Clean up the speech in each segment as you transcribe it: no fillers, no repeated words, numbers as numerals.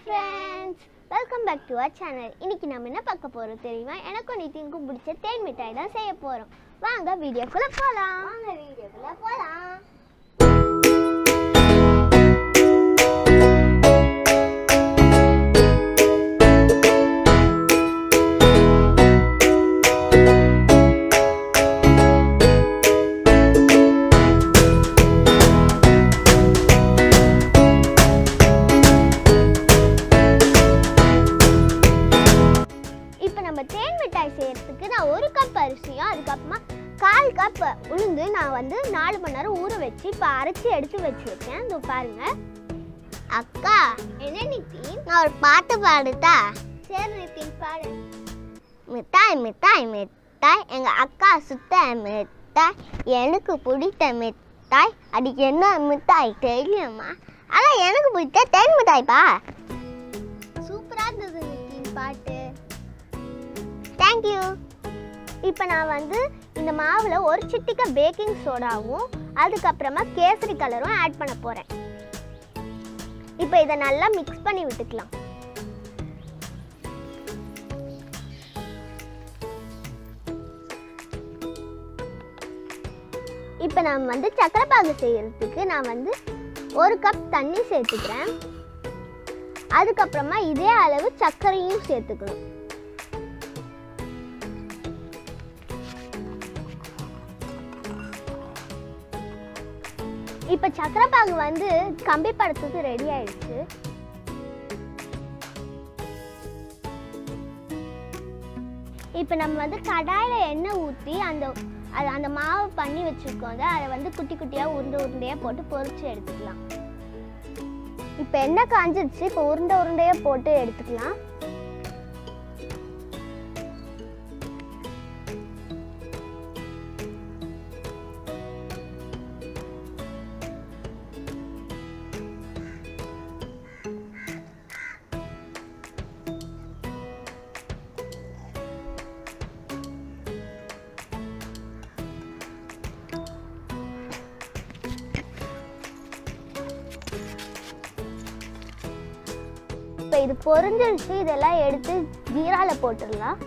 friends, welcome back to our channel. இன்னைக்கு நாம என்ன பார்க்க போறோம் தெரியுமா? எனக்கும் நிதினுக்கும் பிடிச்ச தேன் மிட்டாய் தான் செய்ய போறோம். வாங்க வீடியோக்குள்ள போலாம். தேன் மிட்டாய் செய்யறதுக்கு நான் 1 கப் அரிசியும் அதுக்கப்புறமா 1/4 கப் உளுந்து நான் வந்து 4 மணி நேரம் ஊற வச்சு இப்போ அரைச்சி எடுத்து வச்சிருக்கேன். இதோ பாருங்க. அக்கா என்ன நிதின், நான் ஒரு பாட்டு பாடுதா? சரி நிதின் பாடு. மிட்டாய் மிட்டாய் மிட்டாய் எங்க அக்கா சுத்த மிட்டாய், எனக்கு பிடித்த மிட்டாய், அதுக்கு என்ன மிட்டாய் தெரியுமா? அதான் எனக்கு பிடிச்ச தேன் மிட்டாய்ப்பா. சூப்பரா இருந்தது நிதின் பாட்டு. Thank you. இப்போ நான் வந்து இந்த மாவுல ஒரு சிட்டிகை பேக்கிங் சோடாவும் அதுக்கப்புறமா கேசரி கலரும் ஆட் பண்ண போறேன். இப்போ இதை நல்லா மிக்ஸ் பண்ணி விட்டுக்கலாம். இப்போ நான் வந்து சக்கரை பாகு செய்யறதுக்கு நான் வந்து 1 கப் தண்ணி சேர்த்துக்கிறேன். அதுக்கப்புறமா இதே அளவு சர்க்கரையும் சேர்த்துக்கணும். இப்போ சக்கரை பாகு வந்து கம்பி படத்துக்கு ரெடி ஆயிடுச்சு. இப்போ நம்ம வந்து கடாயில எண்ணெய் ஊற்றி அந்த மாவு பண்ணி வச்சுருக்கோங்க, அதை வந்து குட்டி குட்டியாக உருண்டையாக போட்டு பொரிச்சு எடுத்துக்கலாம். இப்போ எண்ணெய் காஞ்சிடுச்சு. இப்போ உருண்டையாக போட்டு எடுத்துக்கலாம். இப்போ இது பொரிஞ்சிருச்சு. இதெல்லாம் எடுத்து ஜீரால போட்டுடலாம்.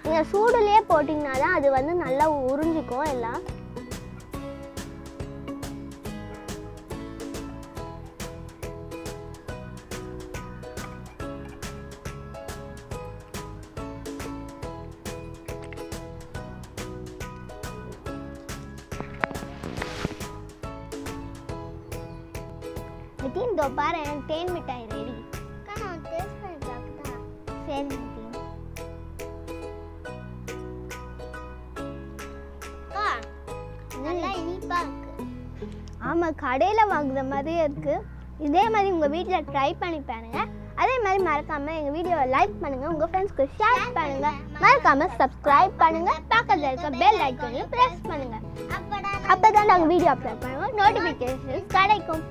நீங்கள் சூடுலேயே போட்டிங்கன்னா தான் அது வந்து நல்லா உறிஞ்சிக்கும் எல்லாம். நிதின் இதோ பாரு, எனக்கு தேன் மிட்டாய் ரெடி. நான் டேஸ்ட் பண்ணி பார்க்கட்டா? சரி நிதின். நல்லா இனிப்பா இருக்கு. ஆமாம், கடையில் வாங்குற மாதிரியே இருக்கு. இதே மாதிரி உங்கள் வீட்டில் ட்ரை பண்ணி பாருங்க. அதே மாதிரி மறக்காமல் எங்கள் வீடியோவை லைக் பண்ணுங்கள், உங்கள் ஃப்ரெண்ட்ஸ்க்கு ஷேர் பண்ணுங்கள், மறக்காமல் சப்ஸ்கிரைப் பண்ணுங்கள், பக்கத்தில் இருக்க பெல் ஐக்கானையும் ப்ரெஸ் பண்ணுங்கள். அப்போ தான் நாங்கள் வீடியோ அப்லோட் பண்ணுவோம், நோட்டிஃபிகேஷன்ஸ் கிடைக்கும்.